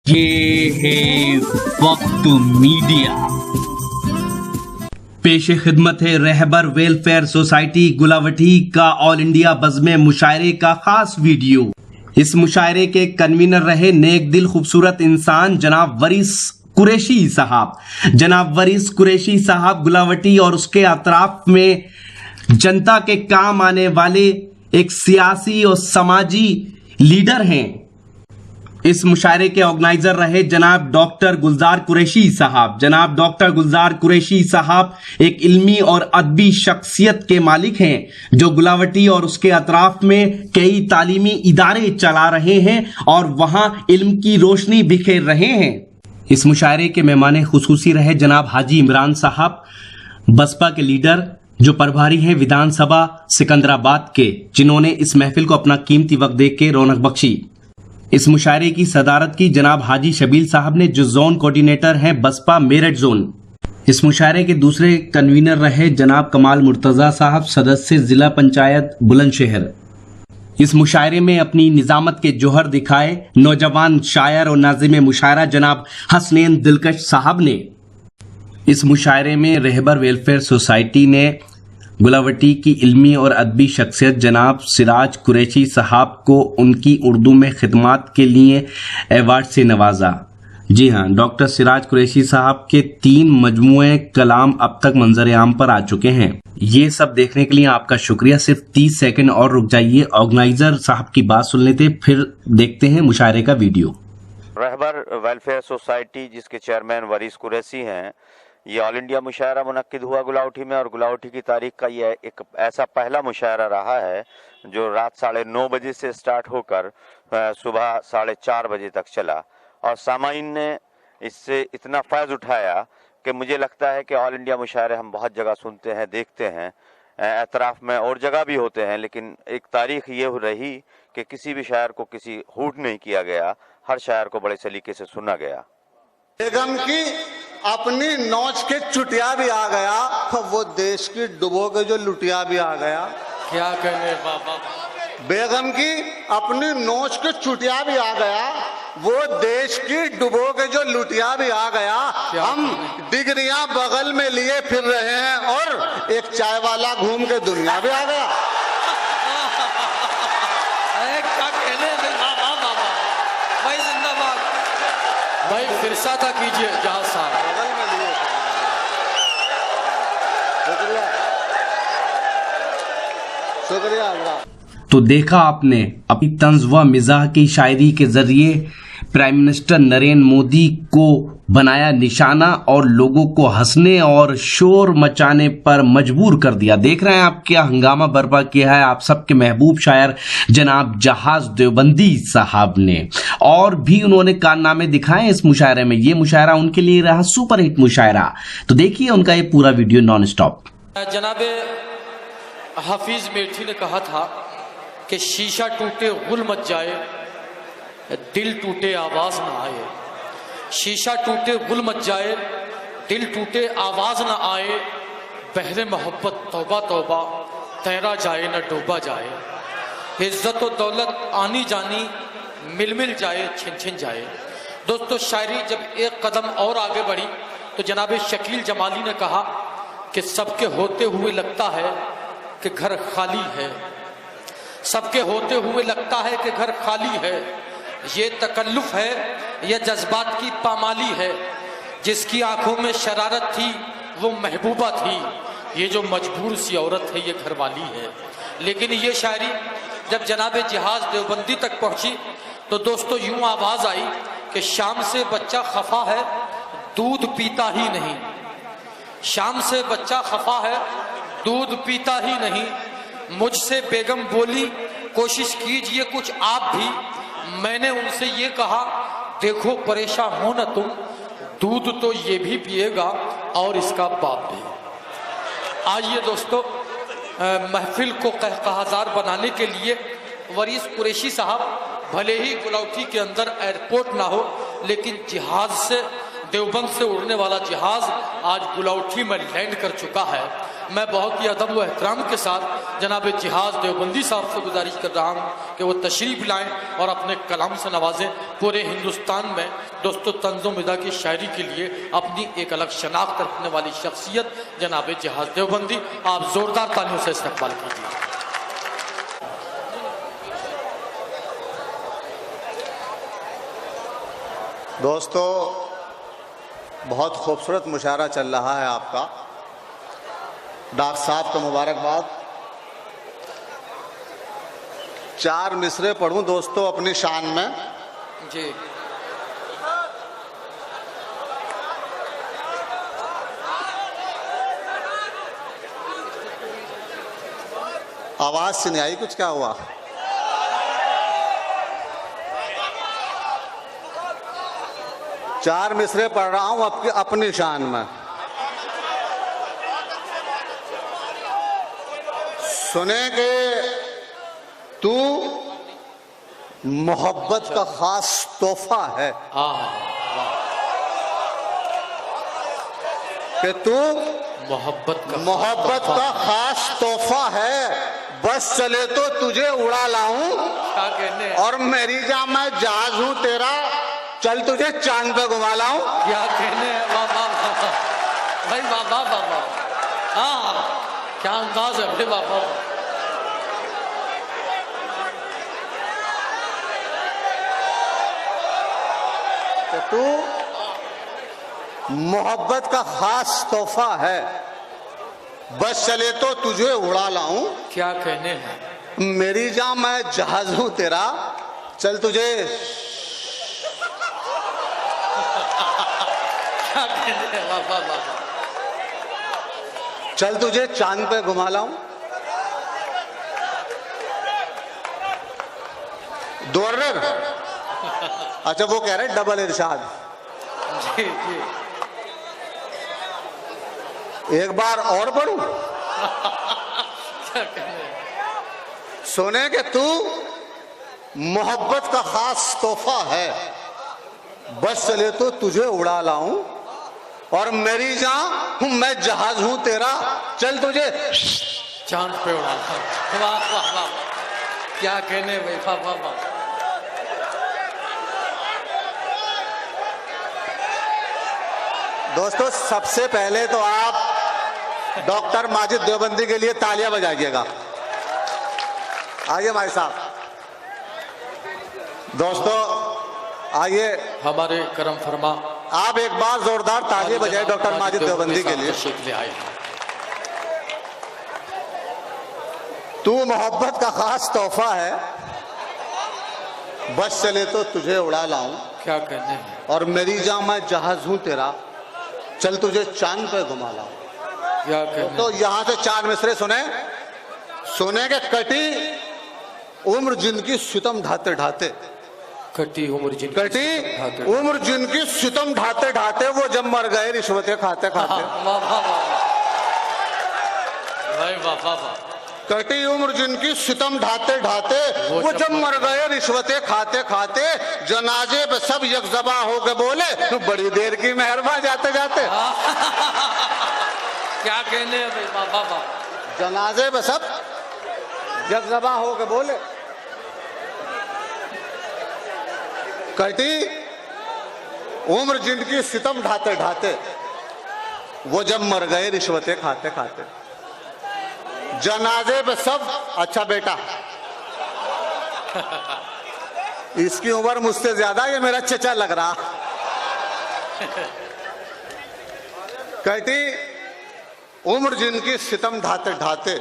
ये है वक्त मीडिया। पेशे खिदमत है रहबर वेलफेयर सोसाइटी गुलावटी का ऑल इंडिया बज़्म मुशायरे का खास वीडियो। इस मुशायरे के कन्वीनर रहे नेक दिल खूबसूरत इंसान जनाब वरीस कुरैशी साहब। जनाब वरीस कुरैशी साहब गुलावटी और उसके अतराफ में जनता के काम आने वाले एक सियासी और समाजी लीडर हैं। इस मुशायरे के ऑर्गेनाइजर रहे जनाब डॉक्टर गुलजार कुरैशी साहब। जनाब डॉक्टर गुलजार कुरैशी साहब एक इल्मी और अदबी शख्सियत के मालिक हैं जो गुलावटी और उसके अतराफ में कई तालीमी इदारे चला रहे हैं और वहां इल्म की रोशनी बिखेर रहे हैं। इस मुशायरे के मेहमान खुसूसी रहे जनाब हाजी इमरान साहब, बसपा के लीडर जो प्रभारी हैं विधानसभा सिकंदराबाद के, जिन्होंने इस महफिल को अपना कीमती वक्त दे के रौनक बख्शी। इस मुशायरे की सदारत की जनाब हाजी शबील साहब ने, जो जोन कोऑर्डिनेटर हैं बसपा मेरठ जोन। इस मुशायरे के दूसरे कन्वीनर रहे जनाब कमाल मुर्तजा साहब, सदस्य जिला पंचायत बुलंदशहर। इस मुशायरे में अपनी निजामत के जोहर दिखाए नौजवान शायर और नाज़िम मुशायरा जनाब हसनैन दिलकश साहब ने। इस मुशायरे में रहबर वेलफेयर सोसाइटी ने गुलावटी की इल्मी और अदबी शख्सियत जनाब सिराज कुरैशी साहब को उनकी उर्दू में खिदमात के लिए अवार्ड से नवाजा। जी हाँ, डॉक्टर सिराज कुरैशी साहब के 3 मजमूए कलाम अब तक मंजर आम पर आ चुके हैं। ये सब देखने के लिए आपका शुक्रिया। सिर्फ 30 सेकंड और रुक जाइए, ऑर्गेनाइजर साहब की बात सुन लेते, फिर देखते हैं मुशायरे का वीडियो। रहबर वेलफेयर सोसाइटी जिसके चेयरमैन वरीस कुरैशी हैं, ये ऑल इंडिया मुशायरा मुनक्किद हुआ गुलावटी में और गुलावटी की तारीख का ये एक ऐसा पहला मुशायरा रहा है जो रात 9:30 बजे से स्टार्ट होकर सुबह 4:30 बजे तक चला और सामाईन ने इससे इतना फैज़ उठाया कि मुझे लगता है कि ऑल इंडिया मुशायरे हम बहुत जगह सुनते हैं, देखते हैं, एतराफ़ में और जगह भी होते हैं, लेकिन एक तारीख ये रही कि किसी भी शायर को किसी हूट नहीं किया गया, हर शायर को बड़े सलीके से सुना गया। बेगम की अपनी नौच के चुटिया भी आ गया, वो देश की डुबो के जो लुटिया भी आ गया। क्या कहने बाबा। बेगम की अपनी नोच के चुटिया भी आ गया, वो देश की डुबो के जो लुटिया भी आ गया। हम डिग्रियां बगल में लिए फिर रहे हैं और एक चाय वाला घूम के दुनिया भी आ गया। क्या कहने बाबा बाबा भाई, जिंदाबाद भाई, फिरसा था कीजिए जहां साहब। शुक्रिया शुक्रिया। तो देखा आपने, अपनी तंज व मिजाह की शायरी के जरिए प्राइम मिनिस्टर नरेंद्र मोदी को बनाया निशाना और लोगों को हंसने और शोर मचाने पर मजबूर कर दिया। देख रहे हैं आप क्या हंगामा बर्पा किया है आप सबके महबूब शायर जनाब जहाज देवबंदी साहब ने। और भी उन्होंने कारनामे दिखाए इस मुशायरे में। ये मुशायरा उनके लिए रहा सुपरहिट मुशायरा। तो देखिए उनका ये पूरा वीडियो नॉन स्टॉप। जनाबे हफीज मेठी ने कहा था कि शीशा टूटे गुल मच जाए, दिल टूटे आवाज ना आए। शीशा टूटे गुल मच जाए, दिल टूटे आवाज ना आए। बहरे मोहब्बत तौबा तौबा, तैरा जाए न डूबा जाए। इज्जत और दौलत आनी जानी, मिल मिल जाए छिन छिन जाए। दोस्तों, शायरी जब एक कदम और आगे बढ़ी तो जनाब शकील जमाली ने कहा कि सबके होते हुए लगता है कि घर खाली है। सबके होते हुए लगता है कि घर खाली है। ये तकल्लुफ है, यह जज्बात की पामाली है। जिसकी आंखों में शरारत थी वो महबूबा थी, ये जो मजबूर सी औरत है ये घरवाली है। लेकिन ये शायरी जब जनाब जहाज देवबंदी तक पहुंची तो दोस्तों यूं आवाज आई कि शाम से बच्चा खफा है, दूध पीता ही नहीं। शाम से बच्चा खफा है, दूध पीता ही नहीं। मुझसे बेगम बोली कोशिश कीजिए कुछ आप भी। मैंने उनसे ये कहा देखो परेशान हो ना तुम, दूध तो ये भी पिएगा और इसका बाप भी। आइए दोस्तों, महफिल को कहकहाजार बनाने के लिए वरीस कुरैशी साहब, भले ही गुलावटी के अंदर एयरपोर्ट ना हो, लेकिन जहाज से देवबंद से उड़ने वाला जहाज आज गुलावटी में लैंड कर चुका है। मैं बहुत ही अदब व एहतराम के साथ जनाब जिहाद देवबंदी साहब से गुजारिश कर रहा हूँ कि वो तशरीफ़ लाएं और अपने कलाम से नवाजें। पूरे हिंदुस्तान में दोस्तों तंज़ो मिज़ा की शायरी के लिए अपनी एक अलग शनाख्त रखने वाली शख्सियत जनाब जिहाद देवबंदी, आप ज़ोरदार तालियों से इस्तकबाल कीजिए। दोस्तों, बहुत खूबसूरत मुशायरा चल रहा है आपका। डॉक्टर साहब को मुबारकबाद। 4 मिसरे पढ़ूं दोस्तों अपनी शान में जी। आवाज से नहीं आई, कुछ क्या हुआ? चार मिसरे पढ़ रहा हूं अपनी शान में। सुनेंगे तू मोहब्बत का खास तोहफा है कि तू मोहब्बत का खास तोहफा है, बस चले तो तुझे उड़ा लाऊं और मेरी जा मैं जहाज हूं तेरा, चल तुझे चांद पे घुमा लाऊं। क्या कहने वाह वाह वाह भाई, वाह वाह वाह वाह, हाँ क्या अंदाज है भाई, वाह वाह। तो तू मोहब्बत का खास तोहफा है, बस चले तो तुझे उड़ा लाऊं। क्या कहने हैं, मेरी जान मैं जहाज हूं तेरा, चल तुझे क्या कहने हैं, वाह वाह वाह, चल तुझे चांद पे घुमा लाऊं। दोर्र अच्छा वो कह रहे डबल इरशाद। जी जी। एक बार और पढ़ूं। क्या कहने हैं, सुने कि तू मोहब्बत का खास तोहफा है, बस चले तो तुझे उड़ा लाऊं और मेरी जान मैं जहाज हूं तेरा, चल तुझे चांद पे उड़ा लाऊं। वाह वाह वाह, क्या कहने भाई, वाह वाह वाह। दोस्तों सबसे पहले तो आप डॉक्टर माजिद देवबंदी के लिए तालियां बजाइएगा। आइए भाई साहब। दोस्तों आइए, हमारे करम फरमा आप एक बार जोरदार तालियां बजाएं डॉक्टर माजिद देवबंदी के लिए। तशरीफ ले आए। तू मोहब्बत का खास तोहफा है, बस चले तो तुझे उड़ा लाऊं। क्या कहने हैं, और मेरी जान मैं जहाज हूं तेरा, चल तुझे चांद पे घुमा लाऊं। क्या कहने तो यहां से 4 मिसरे सुने। सुने के कटी उम्र जिनकी सितम ढाते ढाते, कटी उम्र जिनकी कटी उम्र जिनकी सितम ढाते ढाते, वो जब मर गए रिश्वतें खाते खाते। वाह वाह वाह भाई, वाह वाह वाह। कटी उम्र जिनकी सितम ढाते ढाते, वो जब मर गए रिश्वतें खाते खाते, जनाजे पे सब यकजबा हो के बोले तो बड़ी देर की मेहरबान जाते जाते। क्या कहने हैं भाई, वाह वाह वाह। जनाजे पे सब यकजबा हो के बोले, कटी उम्र जिनकी सितम ढाते ढाते, वो जब मर गए रिश्वतें खाते खाते। जनाजे पे सब, अच्छा बेटा इसकी उम्र मुझसे ज्यादा, ये मेरा चचा लग रहा। कहती उम्र जिनकी सितम ढाते ढाते,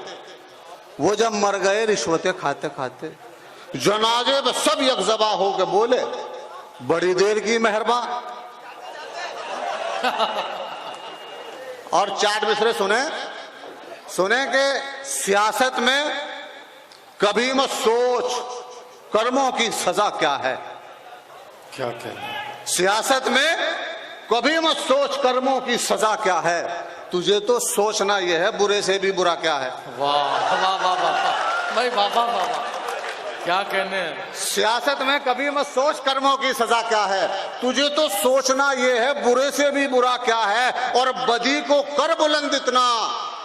वो जब मर गए रिश्वतें खाते खाते। जनाजे पे सब यकजबा हो के बोले बड़ी देर की मेहरबान। और 4 मिसरे सुने। सुने कि सियासत में कभी मत सोच कर्मों की सजा क्या है। क्या कहने हैं, सियासत में कभी मत सोच कर्मों की सजा क्या है, तुझे तो सोचना यह है बुरे से भी बुरा क्या है। वाह वाह वाह वाह भाई, वाह वाह वाह वाह। क्या कहने हैं, सियासत में कभी मत सोच कर्मों की सजा क्या है, तुझे तो सोचना यह है बुरे से भी बुरा क्या है। और बदी को कर बुलंद इतना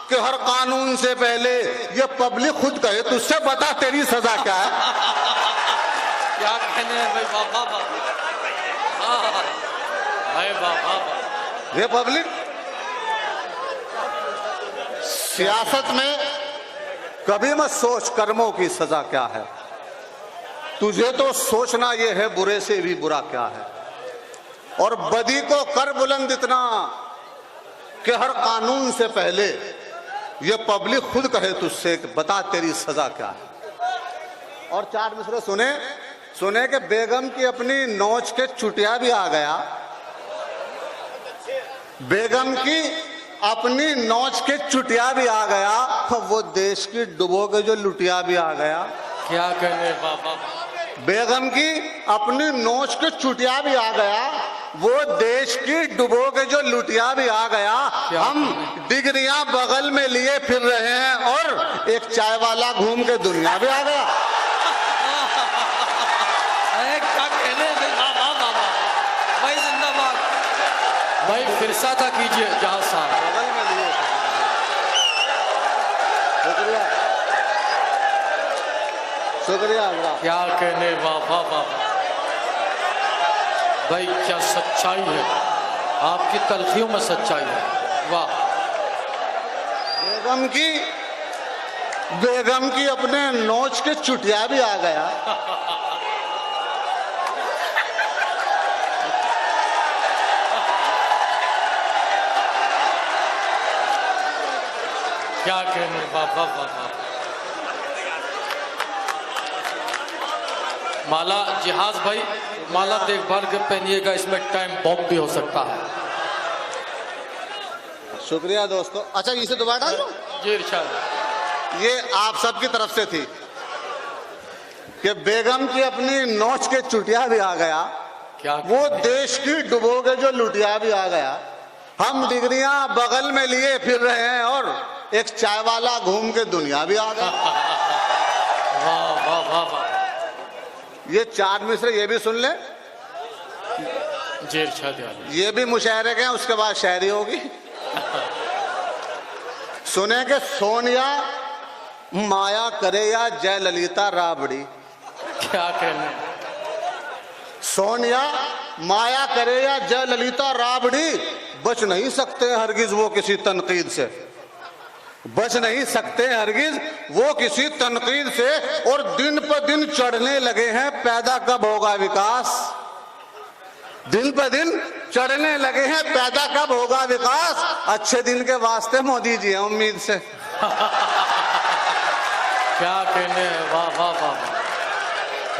कि हर कानून से पहले ये पब्लिक खुद कहे, तुझसे बता तेरी सजा क्या है। क्या कहने हैं भाई बाबा भाई बाबा। ये पब्लिक सियासत में कभी मत सोच कर्मों की सजा क्या है, तुझे तो सोचना ये है बुरे से भी बुरा क्या है। और बदी को कर बुलंद इतना कि हर कानून से पहले ये पब्लिक खुद कहे तुझसे बता तेरी सजा क्या है। और चार मिसरे सुने कि बेगम की अपनी नोच के चुटिया भी आ गया, बेगम की अपनी नोच के चुटिया भी आ गया, वो देश की डुबो के जो लुटिया भी आ गया। क्या कहने बाबा। बेगम की अपनी नोच के चुटिया भी आ गया, वो देश की डुबो के जो लुटिया भी आ गया। हम डिग्रियां बगल में लिए फिर रहे हैं और एक चाय वाला घूम के दुनिया भी आ गया। क्या कहने बाबा भाई, जिंदाबाद भाई। फिर साथा कीजिए जहां साहब। बगल में लिए। शुक्रिया शुक्रिया। क्या कहने बाबा बाबा भाई, क्या सच्चाई है आपकी तलखियों में, सच्चाई है। वाह। बेगम की अपने नोच के चुटिया भी आ गया। क्या कहने बाबा बाबा। माला जिहाज भाई, माला देखभाल के पहनिएगा, इसमें टाइम बॉम्ब भी हो सकता है। शुक्रिया दोस्तों। अच्छा इसे दोबारा डाल दो। जी इरशाद। ये आप सबकी तरफ से थी कि बेगम की अपनी नोच के चुटिया भी आ गया, क्या वो देश की डुबोगे जो लुटिया भी आ गया। हम डिग्रियां बगल में लिए फिर रहे हैं और एक चाय वाला घूम के दुनिया भी आ गया। वाह वाह वाह वाह। ये चार मिसरे ये भी सुन ले, जी इरशाद। ये भी मुशायरे के हैं, उसके बाद शायरी होगी। सुने के सोनिया माया करे या जय ललिता राबड़ी। क्या कहने। सोनिया माया करे या जय ललिता राबड़ी, बच नहीं सकते हरगिज वो किसी तनकीद से, बच नहीं सकते हरगिज वो किसी तनकीद से। और दिन पर दिन चढ़ने लगे हैं, पैदा कब होगा विकास, दिन पर दिन चढ़ने लगे हैं, पैदा कब होगा विकास। अच्छे दिन के वास्ते मोदी जी हैं उम्मीद से। क्या कहने। वाह वाह वाह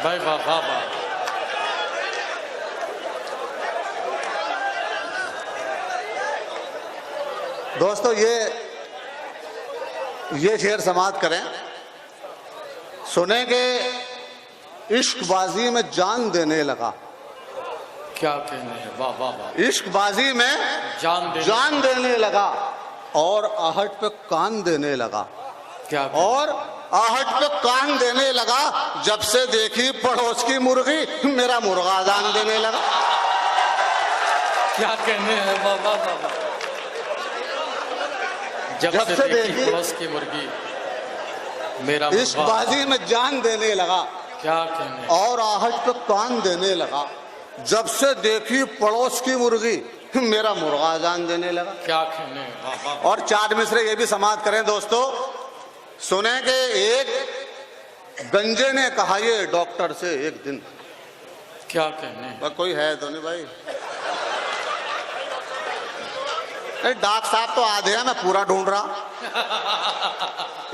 भाई, वाह वाह वाह। दोस्तों ये शेर समाप्त करें। सुने के इश्कबाजी में जान देने लगा। क्या कहने हैं। वाह वाह वाह। इश्कबाजी में जान देने लगा और आहट पे कान देने लगा। क्या और आहट पे कान देने लगा, जब से देखी पड़ोस की मुर्गी मेरा मुर्गा जान देने लगा। क्या कहने हैं। वाह वाह वाह। जब से देखी पड़ोस की मुर्गी मेरा इश्कबाजी में जान देने लगा। क्या कहने। और आहट पे कान देने लगा, जब से देखी पड़ोस की मुर्गी मेरा मुर्गा जान देने लगा। क्या कहने। और चार मिसरे ये भी समाप्त करें दोस्तों। सुने के एक गंजे ने कहा ये डॉक्टर से एक दिन। क्या कहने। कोई है तो नहीं भाई, डॉक्टर साहब तो आधे हैं, मैं पूरा ढूंढ रहा।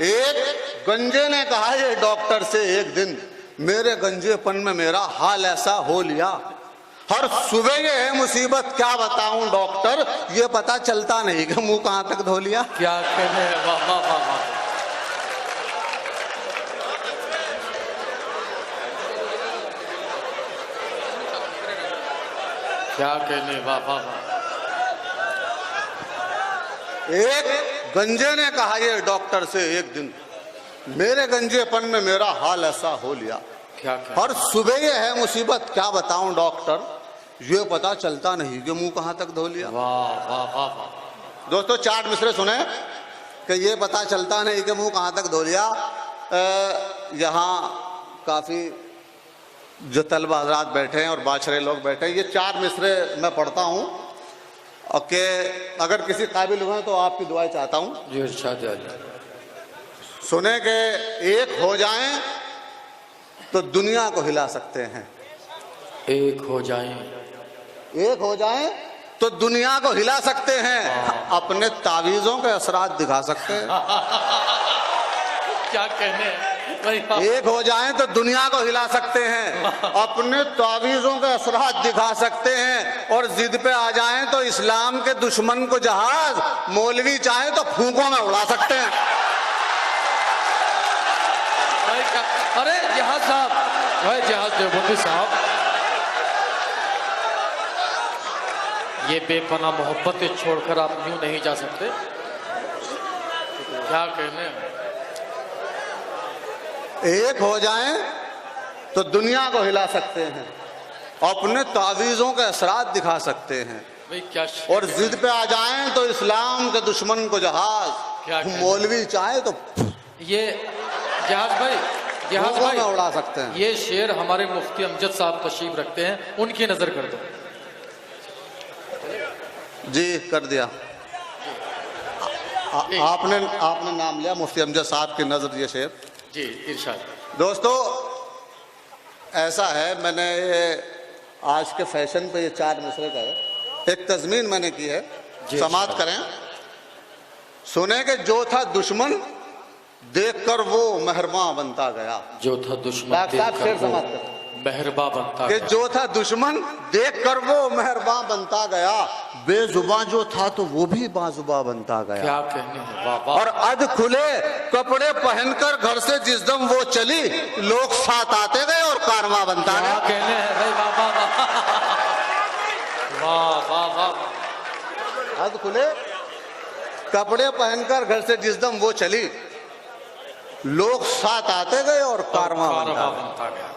एक गंजे ने कहा ये डॉक्टर से एक दिन, मेरे गंजेपन में मेरा हाल ऐसा हो लिया, हर सुबह ये है मुसीबत क्या बताऊं डॉक्टर, ये पता चलता नहीं कि मुंह कहां तक धो लिया। क्या कहने। वाह वाह वाह वाह। क्या कहने। वाह वाह वाह। एक गंजे ने कहा ये डॉक्टर से एक दिन, मेरे गंजेपन में मेरा हाल ऐसा हो लिया, क्या हर सुबह ये है मुसीबत क्या बताऊं डॉक्टर, ये पता चलता नहीं कि मुंह कहां तक धो लिया। वाह वाह वाह वाह। दोस्तों चार मिसरे सुने। कि ये पता चलता नहीं कि मुंह कहाँ तक धो लिया। यहाँ काफ़ी जो तलबा हजरात बैठे हैं और बाछरे लोग बैठे हैं, ये 4 मिसरे मैं पढ़ता हूँ और कि अगर किसी काबिल हुए तो आपकी दुआएं चाहता हूँ। जी इरशाद सुने के एक हो जाएं तो दुनिया को हिला सकते हैं, एक हो जाएं, एक हो जाएं तो दुनिया को हिला सकते हैं, अपने तावीज़ों के असरात दिखा सकते हैं। क्या कहने एक हो जाएं तो दुनिया को हिला सकते हैं, अपने तावीज़ों के असरात दिखा सकते हैं, और जिद पे आ जाएं तो इस्लाम के दुश्मन को जहाज मौलवी चाहे तो फूंकों में उड़ा सकते हैं। अरे जहाज साहब, भाई जहाज देवबंदी साहब, ये बेपना मोहब्बतें छोड़कर आप यूं नहीं जा सकते। क्या कहने, एक हो जाएं तो दुनिया को हिला सकते हैं, अपने तावीज़ों के असरात दिखा सकते हैं, भाई क्या और जिद पे आ जाएं तो इस्लाम के दुश्मन को क्या जहाज कहने? मौलवी चाहे तो ये जहाज भाई, जहाज फूंकों भाई में उड़ा सकते हैं। ये शेर हमारे मुफ्ती अमजद साहब तशरीफ रखते हैं, उनकी नजर कर दो। जी कर दिया। आपने नाम लिया मुफ्ती अमजद साहब की नजर, ये शेर। जी इरशाद। दोस्तों ऐसा है, मैंने ये आज के फैशन पे ये 4 मिसरे का है, एक तज़मीन मैंने की है, समात करें। सुने कि जो था दुश्मन देखकर वो मेहरबान बनता गया। जो था दुश्मन डॉक्टर साहब शेर देखकर समात वो करें मेहरबा बनता कि गया। जो था दुश्मन देखकर वो मेहरबान बनता गया, बेजुबान जो था तो वो भी बाजुबा बनता गया। क्या कहने हैं, वाह वाह। और अध खुले कपड़े पहनकर घर से जिस दम वो चली, लोग साथ आते गए और कारवां बनता क्या गया। कहने हैं भाई, वाह वाह वाह वाह वाह वाह। अध खुले कपड़े पहनकर घर से जिस दम वो चली, लोग साथ आते गए और कारवां बनता गया। बनता गया।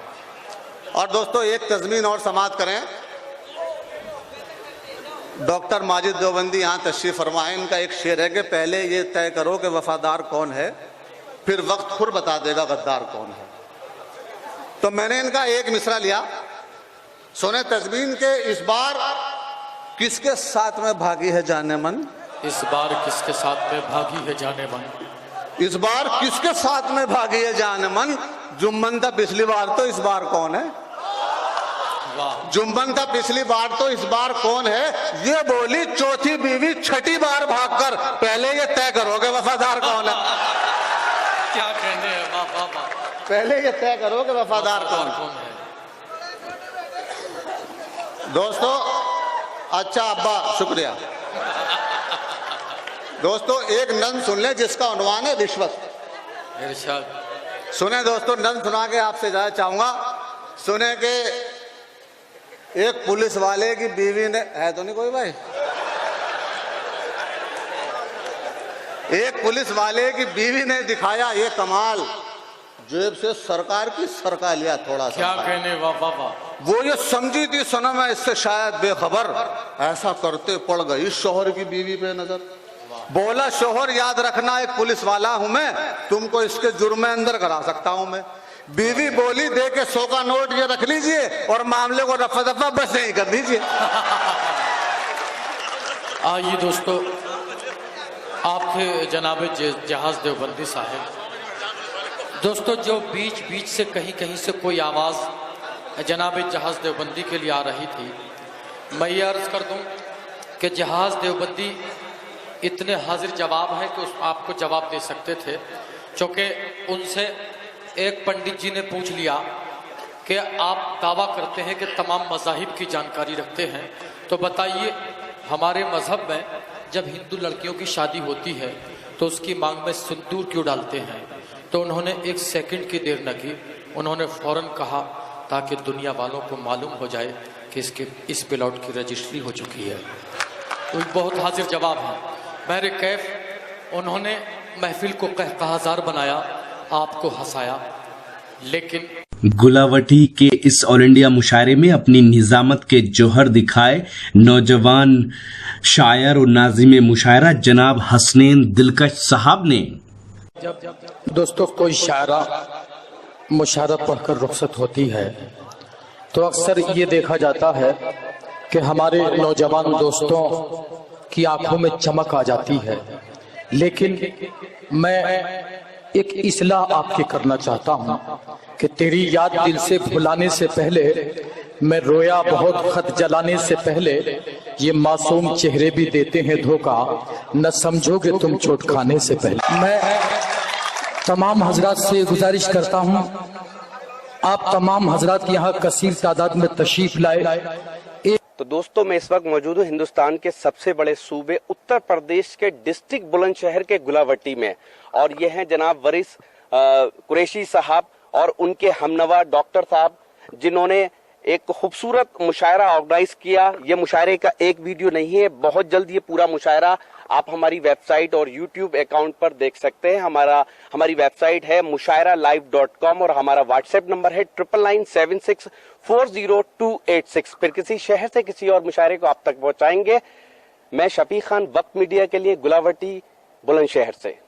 और दोस्तों एक तज़मीन और समात करें। डॉक्टर माजिद देवबंदी यहाँ तशरीफ फरमाए, इनका एक शेर है कि पहले ये तय करो कि वफादार कौन है, फिर वक्त खुद बता देगा गद्दार कौन है। तो मैंने इनका एक मिसरा लिया, सुने तज़मीन के इस बार किसके साथ में भागी है जाने मन, इस बार किसके साथ में भागी है जाने मन, इस बार किसके साथ में भागी है जाने मन, जुम्मन था पिछली बार तो इस बार कौन है, वाह। जुम्मन था पिछली बार तो इस बार कौन है, ये बोली चौथी बीवी छठी बार भागकर, पहले ये तय करोगे वफादार कौन है। क्या कहने हैं, वाह वाह वाह। पहले ये तय करोगे वफादार कौन है। कौन है। दोस्तों अच्छा अब्बा शुक्रिया। दोस्तों एक नंद सुन ले जिसका उन्वान है रिश्वत। इरशाद। सुने दोस्तों, नंद सुना के आपसे जाना चाहूंगा। सुने के एक पुलिस वाले की बीवी ने, है तो नहीं कोई भाई, एक पुलिस वाले की बीवी ने दिखाया ये कमाल, जेब से सरकार की सरका लिया थोड़ा सा। क्या कहने, वाह वाह वाह। वो ये समझी थी सनम है इससे शायद बेखबर, ऐसा करते पड़ गई शोहर की बीवी पे नजर। बोला शोहर याद रखना एक पुलिस वाला हूं मैं, तुमको इसके जुर्म में अंदर करा सकता हूं मैं। बीवी बोली दे के 100 का नोट ये रख लीजिए और मामले को रफा दफा बस नहीं कर दीजिए। आइए दोस्तों, आपके जनाब जहाज देवबंदी साहब, दोस्तों जो बीच बीच से कहीं कहीं से कोई आवाज़ जनाब जहाज देवबंदी के लिए आ रही थी, मैं ये अर्ज़ कर दूं कि जहाज देवबंदी इतने हाजिर जवाब हैं कि उस आपको जवाब दे सकते थे, क्योंकि उनसे एक पंडित जी ने पूछ लिया कि आप दावा करते हैं कि तमाम मज़ाहिब की जानकारी रखते हैं, तो बताइए हमारे मज़हब में जब हिंदू लड़कियों की शादी होती है तो उसकी मांग में सिंदूर क्यों डालते हैं। तो उन्होंने एक सेकंड की देर न की, उन्होंने फ़ौरन कहा ताकि दुनिया वालों को मालूम हो जाए कि इस प्लॉट की रजिस्ट्री हो चुकी है। तो बहुत हाजिर जवाब है। मेरे कैफ उन्होंने महफिल को कहकहाजार बनाया, आपको हंसाया, लेकिन गुलावटी के इस ऑल इंडिया मुशायरे में अपनी निजामत के जौहर दिखाए नौजवान शायर और नाज़िम मुशायरा जनाब हसनैन दिलकश साहब ने। दोस्तों, कोई शायरा मुशायरा पढ़कर रुखसत होती है तो अक्सर ये देखा जाता है कि हमारे नौजवान दोस्तों की आंखों में चमक आ जाती है, लेकिन मैं एक इस्लाह आपकी करना चाहता हूँ कि तेरी याद दिल से भुलाने से पहले, मैं रोया बहुत खत जलाने से पहले, ये मासूम चेहरे भी देते हैं धोखा, न समझोगे तुम चोट खाने से पहले। मैं तमाम हजरात से गुजारिश करता हूँ, आप तमाम हजरात यहाँ कसीर तादाद में तशरीफ लाए। तो दोस्तों, मैं इस वक्त मौजूद हूँ हिंदुस्तान के सबसे बड़े सूबे उत्तर प्रदेश के डिस्ट्रिक्ट बुलंदशहर के गुलावटी में, और ये हैं जनाब वरीस कुरैशी साहब और उनके हमनवा डॉक्टर साहब, जिन्होंने एक खूबसूरत मुशायरा ऑर्गेनाइज किया। ये मुशायरे का एक वीडियो नहीं है, बहुत जल्द ये पूरा मुशायरा आप हमारी वेबसाइट और यूट्यूब अकाउंट पर देख सकते हैं। हमारी वेबसाइट है mushairalive.com और हमारा व्हाट्सएप नंबर है 9997640286। फिर किसी शहर से किसी और मुशायरे को आप तक पहुंचाएंगे। मैं शफी खान, वक्त मीडिया के लिए, गुलावटी, बुलंदशहर से।